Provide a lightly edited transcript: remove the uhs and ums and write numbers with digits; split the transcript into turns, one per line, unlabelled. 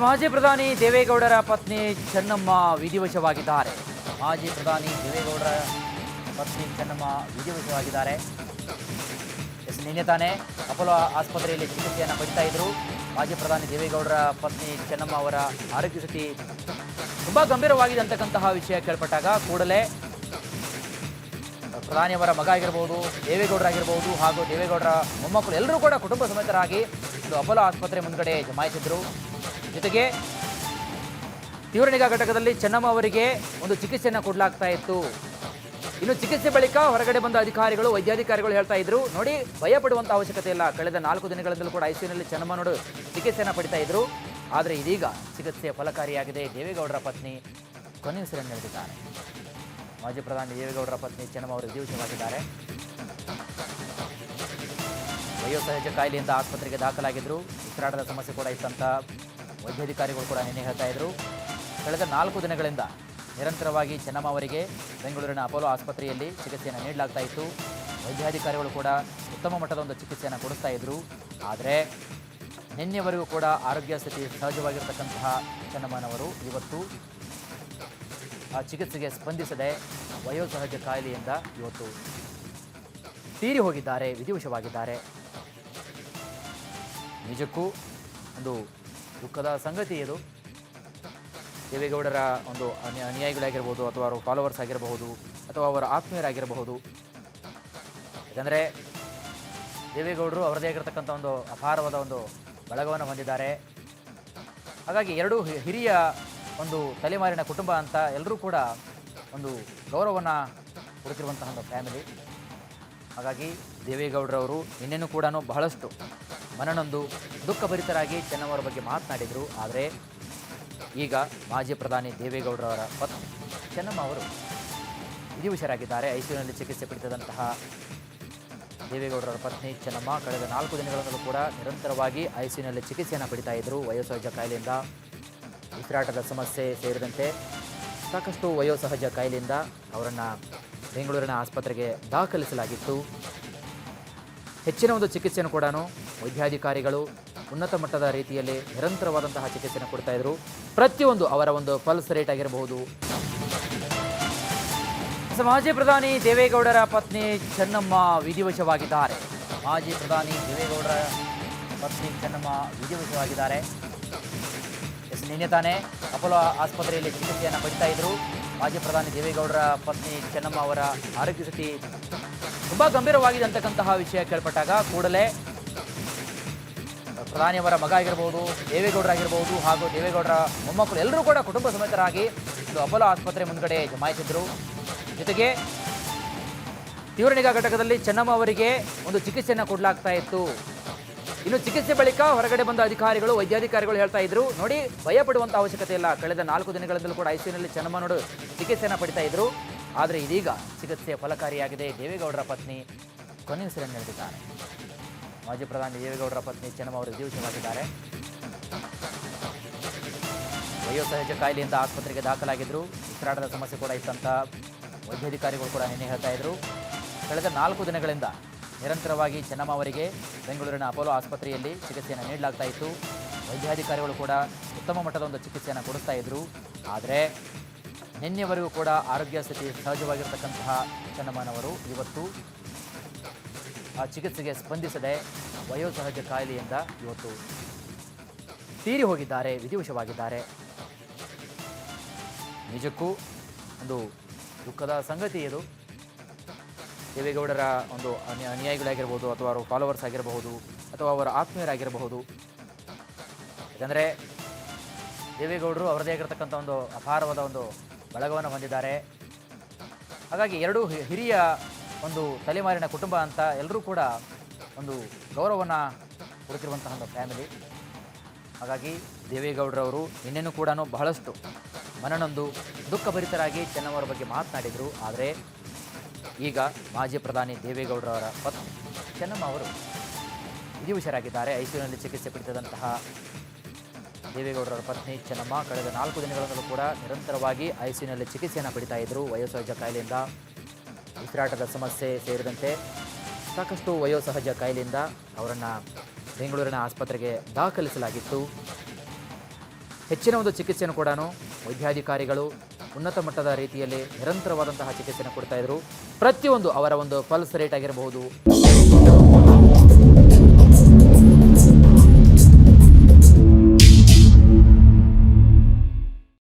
ಮಾಜಿ ಪ್ರಧಾನಿ ದೇವೇಗೌಡರ ಪತ್ನಿ ಚೆನ್ನಮ್ಮ ವಿಧಿವಶವಾಗಿದ್ದಾರೆ. ಮಾಜಿ ಪ್ರಧಾನಿ ದೇವೇಗೌಡರ ಪತ್ನಿ ಚೆನ್ನಮ್ಮ ವಿಧಿವಶವಾಗಿದ್ದಾರೆ. ನಿನ್ನೆ ತಾನೇ ಅಪೋಲೋ ಆಸ್ಪತ್ರೆಯಲ್ಲಿ ಚಿಕಿತ್ಸೆಯನ್ನು ಪಡಿತಾ ಇದ್ರು. ಮಾಜಿ ಪ್ರಧಾನಿ ದೇವೇಗೌಡರ ಪತ್ನಿ ಚೆನ್ನಮ್ಮ ಅವರ ಆರೋಗ್ಯ ಸ್ಥಿತಿ ತುಂಬ ಗಂಭೀರವಾಗಿದೆ ಅಂತಕ್ಕಂತಹ ವಿಷಯ ಕೇಳ್ಪಟ್ಟಾಗ ಕೂಡಲೇ ಪ್ರಧಾನಿಯವರ ಮಗ ಆಗಿರ್ಬೋದು, ದೇವೇಗೌಡರಾಗಿರ್ಬೋದು ಹಾಗೂ ದೇವೇಗೌಡರ ಮೊಮ್ಮಕ್ಕಳು ಎಲ್ಲರೂ ಕೂಡ ಕುಟುಂಬ ಸಮೇತರಾಗಿ ಒಂದು ಅಪೋಲೋ ಆಸ್ಪತ್ರೆ ಮುಂದ್ಗಡೆ ಜಮಾಯಿಸಿದ್ರು. ಜೊತೆಗೆ ತೀವ್ರ ನಿಗಾ ಘಟಕದಲ್ಲಿ ಚೆನ್ನಮ್ಮ ಅವರಿಗೆ ಒಂದು ಚಿಕಿತ್ಸೆಯನ್ನು ಕೊಡಲಾಗ್ತಾ ಇತ್ತು. ಇನ್ನು ಚಿಕಿತ್ಸೆ ಬಳಿಕ ಹೊರಗಡೆ ಬಂದ ಅಧಿಕಾರಿಗಳು, ವೈದ್ಯಾಧಿಕಾರಿಗಳು ಹೇಳ್ತಾ ಇದ್ರು, ನೋಡಿ ಭಯ ಪಡುವಂಥ ಅವಶ್ಯಕತೆ ಇಲ್ಲ. ಕಳೆದ 4 ದಿನಗಳಿಂದಲೂ ಕೂಡ ಐಸಿಯುನಲ್ಲಿ ಚೆನ್ನಮ್ಮ ನೋಡು ಚಿಕಿತ್ಸೆಯನ್ನು ಪಡಿತಾ ಇದ್ರು. ಆದರೆ ಇದೀಗ ಚಿಕಿತ್ಸೆ ಫಲಕಾರಿಯಾಗಿದೆ. ದೇವೇಗೌಡರ ಪತ್ನಿ ಕೊನೆಯುಸಿರೆಳೆದಿದ್ದಾರೆ. ಮಾಜಿ ಪ್ರಧಾನಿ ದೇವೇಗೌಡರ ಪತ್ನಿ ಚೆನ್ನಮ್ಮ ಅವರು ವಿಧಿವಶವಾಗಿದ್ದಾರೆ. ವಯೋಸಹಜ ಕಾಯಿಲೆಯಿಂದ ಆಸ್ಪತ್ರೆಗೆ ದಾಖಲಾಗಿದ್ದರು. ಉಸಿರಾಟದ ಸಮಸ್ಯೆ ಕೂಡ ಇತ್ತಂತ ವೈದ್ಯಾಧಿಕಾರಿಗಳು ಕೂಡ ನಿನ್ನೆ ಹೇಳ್ತಾ ಇದ್ರು. ಕಳೆದ 4 ದಿನಗಳಿಂದ ನಿರಂತರವಾಗಿ ಚೆನ್ನಮ್ಮ ಅವರಿಗೆ ಬೆಂಗಳೂರಿನ ಅಪೋಲೋ ಆಸ್ಪತ್ರೆಯಲ್ಲಿ ಚಿಕಿತ್ಸೆಯನ್ನು ನೀಡಲಾಗ್ತಾ ಇತ್ತು. ವೈದ್ಯಾಧಿಕಾರಿಗಳು ಕೂಡ ಉತ್ತಮ ಮಟ್ಟದ ಒಂದು ಚಿಕಿತ್ಸೆಯನ್ನು ಕೊಡಿಸ್ತಾ ಇದ್ರು. ಆದರೆ ನಿನ್ನೆವರೆಗೂ ಕೂಡ ಆರೋಗ್ಯ ಸ್ಥಿತಿ ಸಹಜವಾಗಿರತಕ್ಕಂತಹ ಚೆನ್ನಮ್ಮನವರು ಇವತ್ತು ಆ ಚಿಕಿತ್ಸೆಗೆ ಸ್ಪಂದಿಸದೆ ವಯೋಸಹಜ ಕಾಯಿಲೆಯಿಂದ ಇವತ್ತು ತೀರಿ ಹೋಗಿದ್ದಾರೆ, ವಿಧಿವಶವಾಗಿದ್ದಾರೆ. ನಿಜಕ್ಕೂ ಒಂದು ದುಃಖದ ಸಂಗತಿ ಇದು. ದೇವೇಗೌಡರ ಒಂದು ಅನುಯಾಯಿಗಳಾಗಿರ್ಬೋದು, ಅಥವಾ ಅವರ ಫಾಲೋವರ್ಸ್ ಆಗಿರಬಹುದು, ಅಥವಾ ಅವರ ಆತ್ಮೀಯರಾಗಿರಬಹುದು. ಯಾಕಂದರೆ ದೇವೇಗೌಡರು ಅವರದೇ ಆಗಿರತಕ್ಕಂಥ ಒಂದು ಅಪಾರವಾದ ಒಂದು ಬಳಗವನ್ನು ಹೊಂದಿದ್ದಾರೆ. ಹಾಗಾಗಿ ಎರಡೂ ಹಿರಿಯ ಒಂದು ತಲೆಮಾರಿನ ಕುಟುಂಬ ಅಂತ ಎಲ್ಲರೂ ಕೂಡ ಒಂದು ಗೌರವವನ್ನು ಕೊಡ್ತಿರುವಂತಹ ಒಂದು ಫ್ಯಾಮಿಲಿ. ಹಾಗಾಗಿ ದೇವೇಗೌಡರವರು ನಿನ್ನೆನೂ ಕೂಡ ಬಹಳಷ್ಟು ಮನನೊಂದು ದುಃಖಭರಿತರಾಗಿ ಚೆನ್ನಮ್ಮವರ ಬಗ್ಗೆ ಮಾತನಾಡಿದರು. ಆದರೆ ಈಗ ಮಾಜಿ ಪ್ರಧಾನಿ ದೇವೇಗೌಡರವರ ಪತ್ನಿ ಚೆನ್ನಮ್ಮ ಅವರು ವಿಧಿವಶರಾಗಿದ್ದಾರೆ. ಐಸಿಯುನಲ್ಲಿ ಚಿಕಿತ್ಸೆ ಪಡಿಸಿದಂತಹ ದೇವೇಗೌಡರವರ ಪತ್ನಿ ಚೆನ್ನಮ್ಮ ಕಳೆದ 4 ದಿನಗಳಿಂದಲೂ ಕೂಡ ನಿರಂತರವಾಗಿ ಐಸಿಯುನಲ್ಲಿ ಚಿಕಿತ್ಸೆಯನ್ನು ಪಡಿತಾ ಇದ್ದರು. ವಯೋಸಹಜ ಕಾಯಿಲೆಯಿಂದ, ಉಸಿರಾಟದ ಸಮಸ್ಯೆ ಸೇರಿದಂತೆ ಸಾಕಷ್ಟು ವಯೋಸಹಜ ಕಾಯಿಲೆಯಿಂದ ಅವರನ್ನು ಬೆಂಗಳೂರಿನ ಆಸ್ಪತ್ರೆಗೆ ದಾಖಲಿಸಲಾಗಿತ್ತು. ಹೆಚ್ಚಿನ ಒಂದು ಚಿಕಿತ್ಸೆಯನ್ನು ಕೂಡ ವೈದ್ಯಾಧಿಕಾರಿಗಳು ಉನ್ನತ ಮಟ್ಟದ ರೀತಿಯಲ್ಲಿ ನಿರಂತರವಾದಂತಹ ಚಿಕಿತ್ಸೆಯನ್ನು ಕೊಡ್ತಾ ಇದ್ರು. ಪ್ರತಿಯೊಂದು ಅವರ ಒಂದು ಪಲ್ಸ್ ರೇಟ್ ಆಗಿರಬಹುದು. ಮಾಜಿ ಪ್ರಧಾನಿ ದೇವೇಗೌಡರ ಪತ್ನಿ ಚೆನ್ನಮ್ಮ ವಿಧಿವಶವಾಗಿದ್ದಾರೆ. ಮಾಜಿ ಪ್ರಧಾನಿ ದೇವೇಗೌಡರ ಪತ್ನಿ ಚೆನ್ನಮ್ಮ ವಿಧಿವಶವಾಗಿದ್ದಾರೆ. ನಿನ್ನೆ ತಾನೇ ಅಪೋಲೋ ಆಸ್ಪತ್ರೆಯಲ್ಲಿ ಚಿಕಿತ್ಸೆಯನ್ನು ಪಡಿತಾ ಇದ್ರು. ಮಾಜಿ ಪ್ರಧಾನಿ ದೇವೇಗೌಡರ ಪತ್ನಿ ಚೆನ್ನಮ್ಮ ಅವರ ಆರೋಗ್ಯ ಸ್ಥಿತಿ ತುಂಬ ಗಂಭೀರವಾಗಿದೆ ಅಂತಕ್ಕಂತಹ ವಿಷಯ ಕೇಳ್ಪಟ್ಟಾಗ ಕೂಡಲೇ ಪ್ರಧಾನಿಯವರ ಮಗ ಆಗಿರ್ಬೋದು, ದೇವೇಗೌಡರಾಗಿರ್ಬೋದು ಹಾಗೂ ದೇವೇಗೌಡರ ಮೊಮ್ಮಕ್ಕಳು ಎಲ್ಲರೂ ಕೂಡ ಕುಟುಂಬ ಸಮೇತರಾಗಿ ಒಂದು ಅಪೋಲೋ ಆಸ್ಪತ್ರೆ ಮುಂದ್ಗಡೆ ಜಮಾಯಿಸಿದ್ರು. ಜೊತೆಗೆ ತೀವ್ರ ನಿಗಾ ಘಟಕದಲ್ಲಿ ಚೆನ್ನಮ್ಮ ಅವರಿಗೆ ಒಂದು ಚಿಕಿತ್ಸೆಯನ್ನು ಕೊಡಲಾಗ್ತಾ ಇತ್ತು. ಇನ್ನು ಚಿಕಿತ್ಸೆ ಬಳಿಕ ಹೊರಗಡೆ ಬಂದ ಅಧಿಕಾರಿಗಳು, ವೈದ್ಯಾಧಿಕಾರಿಗಳು ಹೇಳ್ತಾ ಇದ್ರು, ನೋಡಿ ಭಯ ಪಡುವಂಥ ಅವಶ್ಯಕತೆ ಇಲ್ಲ. ಕಳೆದ 4 ದಿನಗಳಿಂದಲೂ ಕೂಡ ಐಸಿಯುನಲ್ಲಿ ಚೆನ್ನಮ್ಮ ನೋಡು ಚಿಕಿತ್ಸೆಯನ್ನು ಪಡಿತಾ ಇದ್ರು. ಆದರೆ ಇದೀಗ ಚಿಕಿತ್ಸೆ ಫಲಕಾರಿಯಾಗಿದೆ. ದೇವೇಗೌಡರ ಪತ್ನಿ ಕೊನೆಯುಸಿರೆಳೆದಿದ್ದಾರೆ. ಮಾಜಿ ಪ್ರಧಾನಿ ದೇವೇಗೌಡರ ಪತ್ನಿ ಚೆನ್ನಮ್ಮ ಅವರು ವಿಧಿವಶವಾಗಿದ್ದಾರೆ. ವಯೋಸಹಜ ಕಾಯಿಲೆಯಿಂದ ಆಸ್ಪತ್ರೆಗೆ ದಾಖಲಾಗಿದ್ದರು. ಉಸಿರಾಟದ ಸಮಸ್ಯೆ ಕೂಡ ಇತ್ತಂತ ವೈದ್ಯಾಧಿಕಾರಿಗಳು ಕೂಡ ನಿನ್ನೆ ಹೇಳ್ತಾ ಇದ್ರು. ಕಳೆದ 4 ದಿನಗಳಿಂದ ನಿರಂತರವಾಗಿ ಚೆನ್ನಮ್ಮ ಅವರಿಗೆ ಬೆಂಗಳೂರಿನ ಅಪೋಲೋ ಆಸ್ಪತ್ರೆಯಲ್ಲಿ ಚಿಕಿತ್ಸೆಯನ್ನು ನೀಡಲಾಗ್ತಾ ಇತ್ತು. ವೈದ್ಯಾಧಿಕಾರಿಗಳು ಕೂಡ ಉತ್ತಮ ಮಟ್ಟದ ಒಂದು ಚಿಕಿತ್ಸೆಯನ್ನು ಕೊಡಿಸ್ತಾ ಇದ್ರು. ಆದರೆ ನಿನ್ನೆವರೆಗೂ ಕೂಡ ಆರೋಗ್ಯ ಸ್ಥಿತಿ ಸಹಜವಾಗಿರತಕ್ಕಂತಹ ಚೆನ್ನಮ್ಮನವರು ಇವತ್ತು ಆ ಚಿಕಿತ್ಸೆಗೆ ಸ್ಪಂದಿಸದೆ ವಯೋಸಹಜ ಕಾಯಿಲೆಯಿಂದ ಇವತ್ತು ತೀರಿ ಹೋಗಿದ್ದಾರೆ, ವಿಧಿವಶವಾಗಿದ್ದಾರೆ. ನಿಜಕ್ಕೂ ಒಂದು ದುಃಖದ ಸಂಗತಿ ಇದು. ದೇವೇಗೌಡರ ಒಂದು ಅನುಯಾಯಿಗಳಾಗಿರ್ಬೋದು, ಅಥವಾ ಅವರ ಫಾಲೋವರ್ಸ್ ಆಗಿರಬಹುದು, ಅಥವಾ ಅವರ ಆತ್ಮೀಯರಾಗಿರಬಹುದು. ಯಾಕಂದರೆ ದೇವೇಗೌಡರು ಅವರದೇ ಆಗಿರತಕ್ಕಂಥ ಒಂದು ಅಪಾರವಾದ ಒಂದು ಬಳಗವನ್ನು ಹೊಂದಿದ್ದಾರೆ. ಹಾಗಾಗಿ ಎರಡೂ ಹಿರಿಯ ಒಂದು ತಲೆಮಾರಿನ ಕುಟುಂಬ ಅಂತ ಎಲ್ಲರೂ ಕೂಡ ಒಂದು ಗೌರವವನ್ನು ಕೊಡ್ತಿರುವಂತಹ ಒಂದು ಫ್ಯಾಮಿಲಿ. ಹಾಗಾಗಿ ದೇವೇಗೌಡರವರು ನಿನ್ನೆನೂ ಕೂಡ ಬಹಳಷ್ಟು ಮನನೊಂದು ದುಃಖಭರಿತರಾಗಿ ಚೆನ್ನಮ್ಮವರ ಬಗ್ಗೆ ಮಾತನಾಡಿದರು. ಆದರೆ ಈಗ ಮಾಜಿ ಪ್ರಧಾನಿ ದೇವೇಗೌಡರವರ ಪತ್ನಿ ಚೆನ್ನಮ್ಮ ಅವರು ವಿಧಿವಶರಾಗಿದ್ದಾರೆ. ಐಸಿಯುನಲ್ಲಿ ಚಿಕಿತ್ಸೆ ಪಡಿಸಿದಂತಹ ದೇವೇಗೌಡರವರ ಪತ್ನಿ ಚೆನ್ನಮ್ಮ ಕಳೆದ 4 ದಿನಗಳಿಂದಲೂ ಕೂಡ ನಿರಂತರವಾಗಿ ಐಸಿಯುನಲ್ಲಿ ಚಿಕಿತ್ಸೆಯನ್ನು ಪಡಿತಾ ಇದ್ದರು. ವಯೋಸಹಜ ಕಾಯಿಲೆಯಿಂದ, ಉಸಿರಾಟದ ಸಮಸ್ಯೆ ಸೇರಿದಂತೆ ಸಾಕಷ್ಟು ವಯೋಸಹಜ ಕಾಯಿಲೆಯಿಂದ ಅವರನ್ನು ಬೆಂಗಳೂರಿನ ಆಸ್ಪತ್ರೆಗೆ ದಾಖಲಿಸಲಾಗಿತ್ತು. ಹೆಚ್ಚಿನ ಒಂದು ಚಿಕಿತ್ಸೆಯನ್ನು ಕೂಡ ವೈದ್ಯಾಧಿಕಾರಿಗಳು ಉನ್ನತ ಮಟ್ಟದ ರೀತಿಯಲ್ಲಿ ನಿರಂತರವಾದಂತಹ ಚಿಕಿತ್ಸೆಯನ್ನು ಕೊಡ್ತಾ ಇದ್ರು. ಪ್ರತಿಯೊಂದು ಅವರ ಒಂದು ಪಲ್ಸ್ ರೇಟ್ ಆಗಿರಬಹುದು,